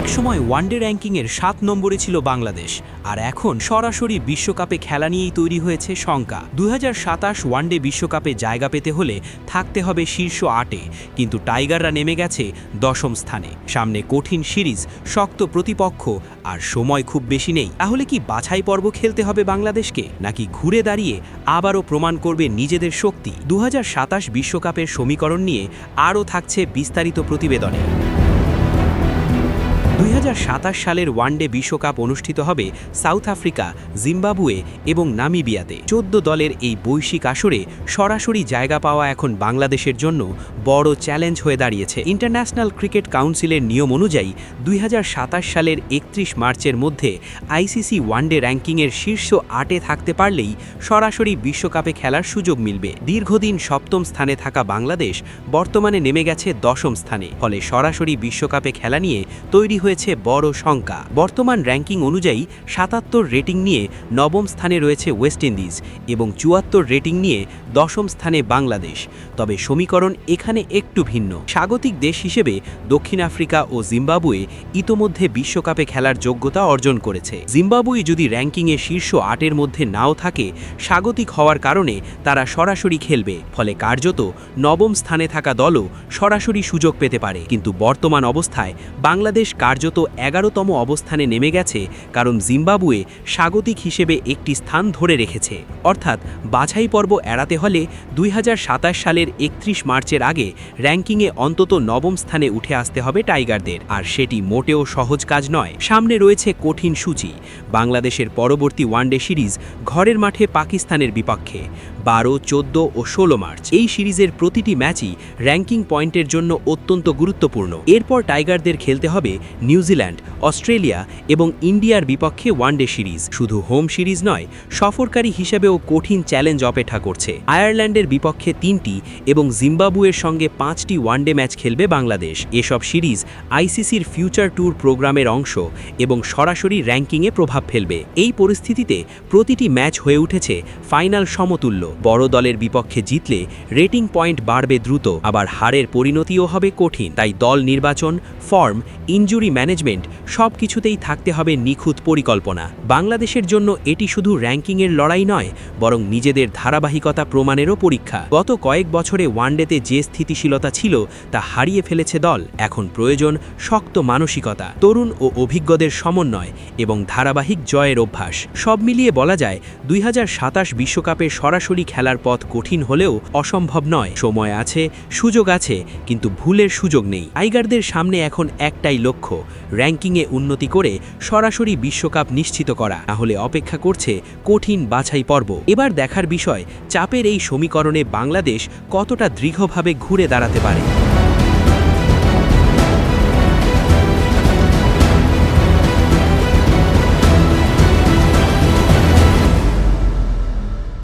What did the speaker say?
একসময় ওয়ানডে র্যাঙ্কিংয়ের ৭ নম্বরে ছিল বাংলাদেশ, আর এখন সরাসরি বিশ্বকাপে খেলা নিয়েই তৈরি হয়েছে শঙ্কা। ২০২৭ ওয়ানডে বিশ্বকাপে জায়গা পেতে হলে থাকতে হবে শীর্ষ ৮-এ, কিন্তু টাইগাররা নেমে গেছে ১০ম স্থানে। সামনে কঠিন সিরিজ, শক্ত প্রতিপক্ষ, আর সময় খুব বেশি নেই। তাহলে কি বাছাই পর্ব খেলতে হবে বাংলাদেশকে, নাকি ঘুরে দাঁড়িয়ে আবারও প্রমাণ করবে নিজেদের শক্তি? ২০২৭ বিশ্বকাপের সমীকরণ নিয়ে আরও থাকছে বিস্তারিত প্রতিবেদনে। ২০২৭ সালের ওয়ানডে বিশ্বকাপ অনুষ্ঠিত হবে সাউথ আফ্রিকা, জিম্বাবুয়ে এবং নামিবিয়াতে। ১৪ দলের এই বৈশ্বিক আসরে সরাসরি জায়গা পাওয়া এখন বাংলাদেশের জন্য বড় চ্যালেঞ্জ হয়ে দাঁড়িয়েছে। ইন্টারন্যাশনাল ক্রিকেট কাউন্সিলের নিয়ম অনুযায়ী ২০২৭ সালের ৩১ মার্চের মধ্যে আইসিসি ওয়ানডে র্যাঙ্কিংয়ের শীর্ষ ৮-এ থাকতে পারলেই সরাসরি বিশ্বকাপে খেলার সুযোগ মিলবে। দীর্ঘদিন ৭ম স্থানে থাকা বাংলাদেশ বর্তমানে নেমে গেছে ১০ম স্থানে, ফলে সরাসরি বিশ্বকাপে খেলা নিয়ে তৈরি হয়েছে বড় শঙ্কা। বর্তমান র্যাঙ্কিং অনুযায়ী ৭৭ রেটিং নিয়ে ৯ম স্থানে রয়েছে ওয়েস্ট ইন্ডিজ এবং ৭৪ রেটিং নিয়ে ১০ম স্থানে বাংলাদেশ। তবে সমীকরণ এখানে একটু ভিন্ন। স্বাগতিক দেশ হিসেবে দক্ষিণ আফ্রিকা ও জিম্বাবুয়ে ইতোমধ্যে বিশ্বকাপে খেলার যোগ্যতা অর্জন করেছে। জিম্বাবুয়ে যদি র্যাঙ্কিংয়ে শীর্ষ ৮-এর মধ্যে নাও থাকে, স্বাগতিক হওয়ার কারণে তারা সরাসরি খেলবে, ফলে কার্যত ৯ম স্থানে থাকা দলও সরাসরি সুযোগ পেতে পারে। কিন্তু বর্তমান অবস্থায় বাংলাদেশ কার্যত ১১তম অবস্থানে নেমে গেছে, কারণ জিম্বাবুয়ে স্বাগতিক হিসেবে একটি স্থান ধরে রেখেছে। অর্থাৎ বাছাই পর্ব এড়াতে হলে ২০২৭ সালের ৩১ মার্চের আগে র্যাঙ্কিংয়ে অন্তত ৯ম স্থানে উঠে আসতে হবে টাইগারদের, আর সেটি মোটেও সহজ কাজ নয়। সামনে রয়েছে কঠিন সূচি। বাংলাদেশের পরবর্তী ওয়ানডে সিরিজ ঘরের মাঠে পাকিস্তানের বিপক্ষে ১২, ১৪ ও ১৬ মার্চ। এই সিরিজের প্রতিটি ম্যাচই র্যাঙ্কিং পয়েন্টের জন্য অত্যন্ত গুরুত্বপূর্ণ। এরপর টাইগারদের খেলতে হবে নিউজিল্যান্ড, অস্ট্রেলিয়া এবং ইন্ডিয়ার বিপক্ষে ওয়ানডে সিরিজ। শুধু হোম সিরিজ নয়, সফরকারী হিসেবেও কঠিন চ্যালেঞ্জ অপেক্ষা করছে। আয়ারল্যান্ডের বিপক্ষে ৩টি এবং জিম্বাবুয়ের সঙ্গে 5টি ওয়ানডে ম্যাচ খেলবে বাংলাদেশ। এসব সিরিজ আইসিসির ফিউচার ট্যুর প্রোগ্রামের অংশ এবং সরাসরি র্যাঙ্কিংয়ে প্রভাব ফেলবে। এই পরিস্থিতিতে প্রতিটি ম্যাচ হয়ে উঠেছে ফাইনাল সমতুল্য। বড় দলের বিপক্ষে জিতলে রেটিং পয়েন্ট বাড়বে দ্রুত, আবার হারের পরিণতিও হবে কঠিন। তাই দল নির্বাচন, ফর্ম, ইনজুরি ম্যানেজমেন্ট সব কিছুতেই থাকতে হবে নিখুঁত পরিকল্পনা। বাংলাদেশের জন্য এটি শুধু র্যাঙ্কিংয়ের লড়াই নয়, বরং নিজেদের ধারাবাহিকতা প্রমাণেরও পরীক্ষা। গত কয়েক বছরে ওয়ানডেতে যে স্থিতিশীলতা ছিল তা হারিয়ে ফেলেছে দল। এখন প্রয়োজন শক্ত মানসিকতা, তরুণ ও অভিজ্ঞদের সমন্বয় এবং ধারাবাহিক জয়ের অভ্যাস। সব মিলিয়ে বলা যায় ২০২৭ বিশ্বকাপে সরাসরি খেলার পথ কঠিন হলেও অসম্ভব নয়। সময় আছে, সুযোগ আছে, কিন্তু ভুলের সুযোগ নেই। টাইগারদের সামনে এখন একটাই লক্ষ্য, র্যাঙ্কিংয়ে উন্নতি করে সরাসরি বিশ্বকাপ নিশ্চিত করা। তাহলে অপেক্ষা করছে কঠিন বাছাই পর্ব। এবার দেখার বিষয়, চাপের এই সমীকরণে বাংলাদেশ কতটা দৃঢ়ভাবে ঘুরে দাঁড়াতে পারে।